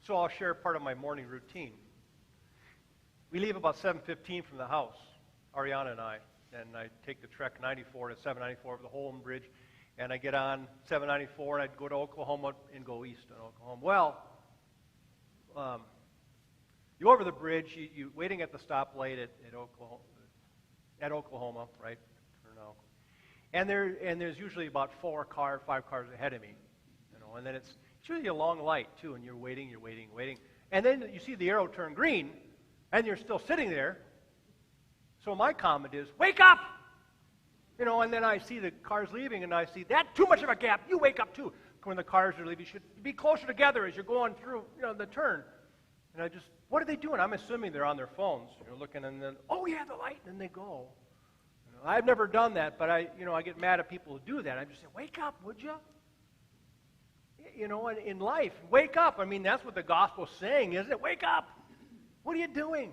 So I'll share part of my morning routine. We leave about 7:15 from the house, Ariana and I take the Trek 94 to 794 over the Holm Bridge, and I get on 794 and I'd go to Oklahoma and go east on Oklahoma. Well, you go over the bridge, you waiting at the stoplight at Oklahoma, right? And there's usually about 5 cars ahead of me, and then it's usually a long light too, and you're waiting, and then you see the arrow turn green, and you're still sitting there. So my comment is, wake up! And then I see the cars leaving, and I see that too much of a gap. You wake up too. When the cars are leaving, you should be closer together as you're going through, the turn. And what are they doing? I'm assuming they're on their phones, looking, and then, oh yeah, the light, and then they go. I've never done that, but I get mad at people who do that. I just say, wake up, would you? In life, wake up. I mean, that's what the gospel's saying, isn't it? Wake up. What are you doing?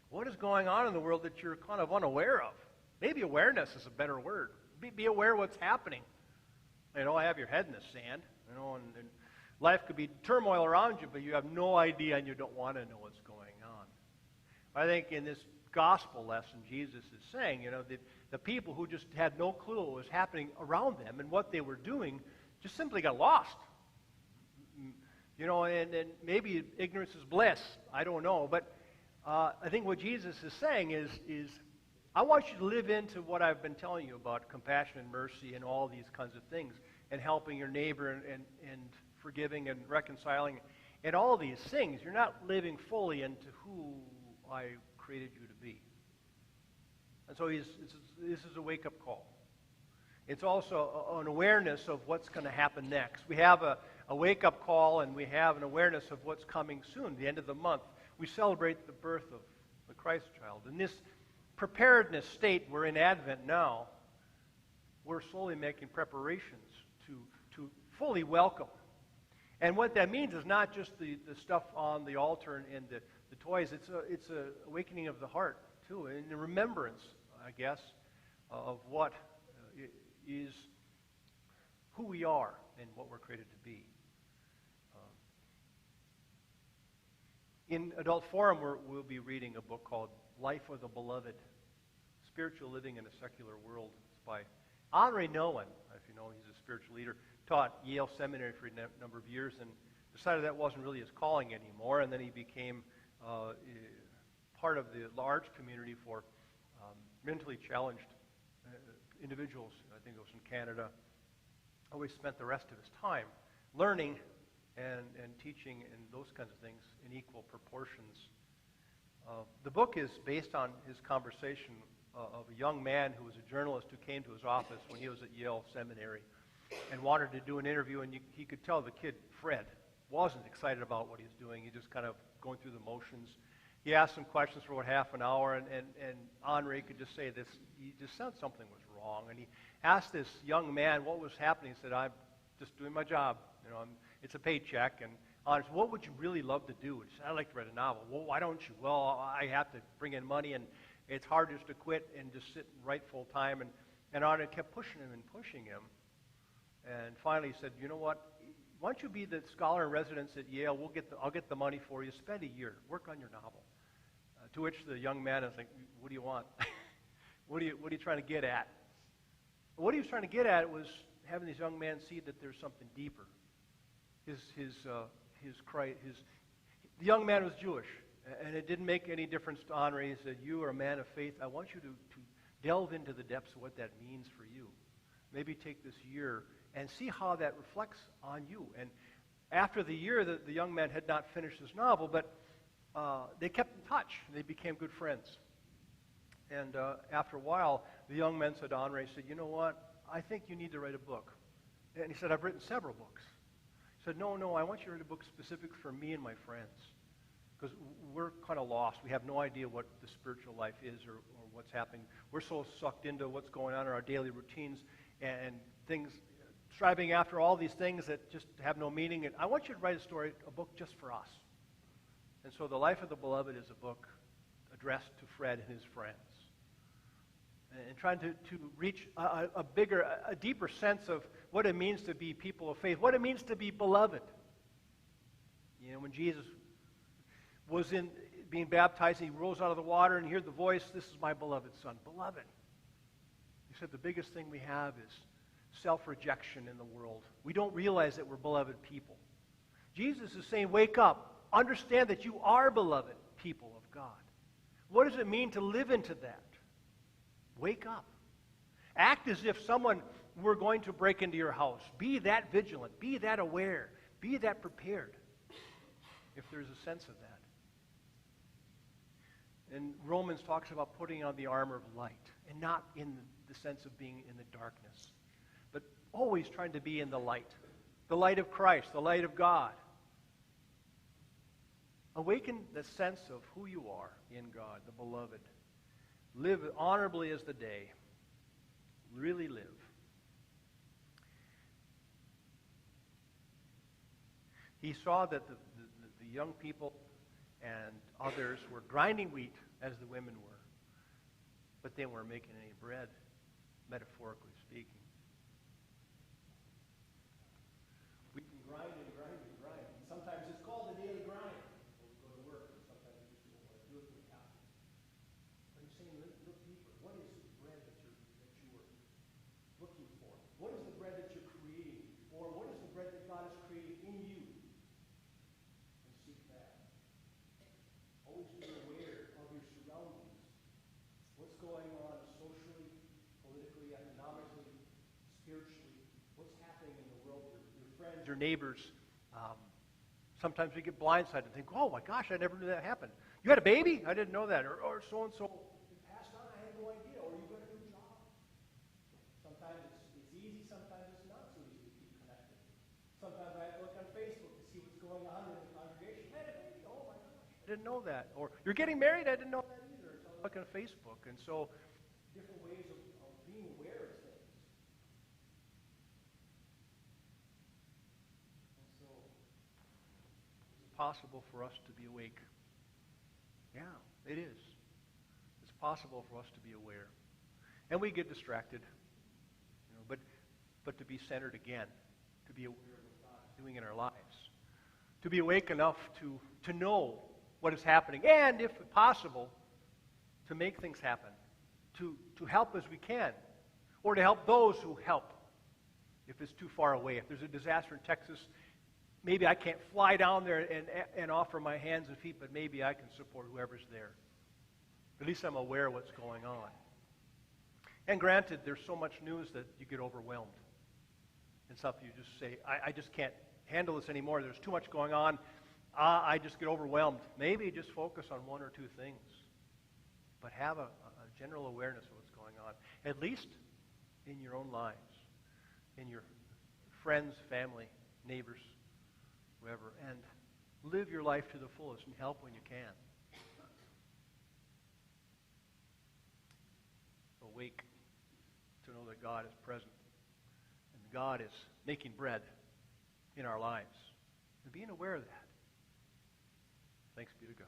What is going on in the world that you're kind of unaware of? Maybe awareness is a better word. Be aware of what's happening. Have your head in the sand, and life could be turmoil around you, but you have no idea and you don't want to know what's going on. I think in this gospel lesson, Jesus is saying, the people who just had no clue what was happening around them and what they were doing just simply got lost. And maybe ignorance is bliss. I don't know. But I think what Jesus is saying is I want you to live into what I've been telling you about compassion and mercy and all these kinds of things, and helping your neighbor and forgiving and reconciling and all these things. You're not living fully into who I created you to be. And so this is a wake-up call. It's also an awareness of what's going to happen next. We have a wake-up call, and we have an awareness of what's coming soon, the end of the month. We celebrate the birth of the Christ child. In this preparedness state, we're in Advent now, we're slowly making preparations to fully welcome. And what that means is not just the stuff on the altar and the toys. It's a awakening of the heart, too, and the remembrance, I guess, of what is who we are and what we're created to be. In Adult Forum, we'll be reading a book called Life of the Beloved, Spiritual Living in a Secular World. It's by Henri Nouwen. If you know, he's a spiritual leader. Taught Yale Seminary for a number of years and decided that wasn't really his calling anymore, and then he became part of the large community for mentally challenged individuals. I think it was in Canada. Always spent the rest of his time learning and teaching and those kinds of things in equal proportions. The book is based on his conversation of a young man who was a journalist who came to his office when he was at Yale Seminary and wanted to do an interview, and he could tell the kid, Fred, wasn't excited about what he was doing. He just kind of going through the motions. He asked some questions for about half an hour, and Henri could just say this. He just sensed something was wrong, and he asked this young man what was happening. He said, "I'm just doing my job. It's a paycheck." And Henri said, "What would you really love to do?" He said, "I'd like to write a novel." "Well, why don't you?" "Well, I have to bring in money, and it's hard just to quit and just sit and write full time." And Henri kept pushing him and pushing him. And finally he said, "You know what? Why don't you be the scholar in residence at Yale? I'll get the money for you. Spend a year. Work on your novel." To which the young man is like, "What do you want? What are you trying to get at?" What he was trying to get at was having this young man see that there's something deeper. The young man was Jewish, and it didn't make any difference to Henri. He said, "You are a man of faith. I want you to delve into the depths of what that means for you. Maybe take this year and see how that reflects on you." And after the year, the young man had not finished his novel, but they kept in touch. They became good friends. And after a while, the young man said to Henri, he said, "You know what? I think you need to write a book." And he said, "I've written several books." He said, No, I want you to write a book specific for me and my friends. Because we're kind of lost. We have no idea what the spiritual life is or what's happening. We're so sucked into what's going on in our daily routines and things, striving after all these things that just have no meaning. And I want you to write a book just for us. And so The Life of the Beloved is a book addressed to Fred and his friends. And trying to reach a deeper sense of what it means to be people of faith, what it means to be beloved. You know, when Jesus was being baptized, he rose out of the water and he heard the voice, "This is my beloved Son." Beloved. He said the biggest thing we have is self-rejection in the world. We don't realize that we're beloved people. Jesus is saying, wake up. Understand that you are beloved people of God. What does it mean to live into that? Wake up. Act as if someone were going to break into your house. Be that vigilant. Be that aware. Be that prepared. If there's a sense of that. And Romans talks about putting on the armor of light. And not in the sense of being in the darkness. But always trying to be in the light. The light of Christ. The light of God. Awaken the sense of who you are in God, the beloved. Live honorably as the day. Really live. He saw that the young people and others were grinding wheat as the women were, but they weren't making any bread, metaphorically speaking. We can grind and grind and grind. Sometimes it's called a daily grind. We go to work, and sometimes we just don't want to do it, we have to. But he's saying, look deeper. What is the bread that you are looking for? What is the bread that you're creating? Or what is the bread that God has created in you? And seek that. Always be aware of your surroundings. What's going on socially, politically, economically, spiritually? What's happening in the world? Your friends, your neighbors. Sometimes we get blindsided and think, oh my gosh, I never knew that happened. You had a baby? I didn't know that. Or so-and-so passed on, I had no idea. Or you got a new job. Sometimes it's easy, sometimes it's not so easy to keep connected. Sometimes I have to look on Facebook to see what's going on in the congregation. I had a baby, oh my gosh, I didn't know that. Or you're getting married, I didn't know that either. So I look on Facebook. And so different ways of being aware of things. Possible for us to be awake. Yeah, it is. It's possible for us to be aware. And we get distracted. But to be centered again, to be aware of what God is doing in our lives. To be awake enough to know what is happening. And, if possible, to make things happen. To help as we can. Or to help those who help. If it's too far away. If there's a disaster in Texas, maybe I can't fly down there and offer my hands and feet, but maybe I can support whoever's there. At least I'm aware of what's going on. And granted, there's so much news that you get overwhelmed. And something you just say, I just can't handle this anymore. There's too much going on. I just get overwhelmed. Maybe just focus on one or two things. But have a general awareness of what's going on. At least in your own lives. In your friends, family, neighbors, whoever, and live your life to the fullest and help when you can. Awake to know that God is present and God is making bread in our lives and being aware of that. Thanks be to God.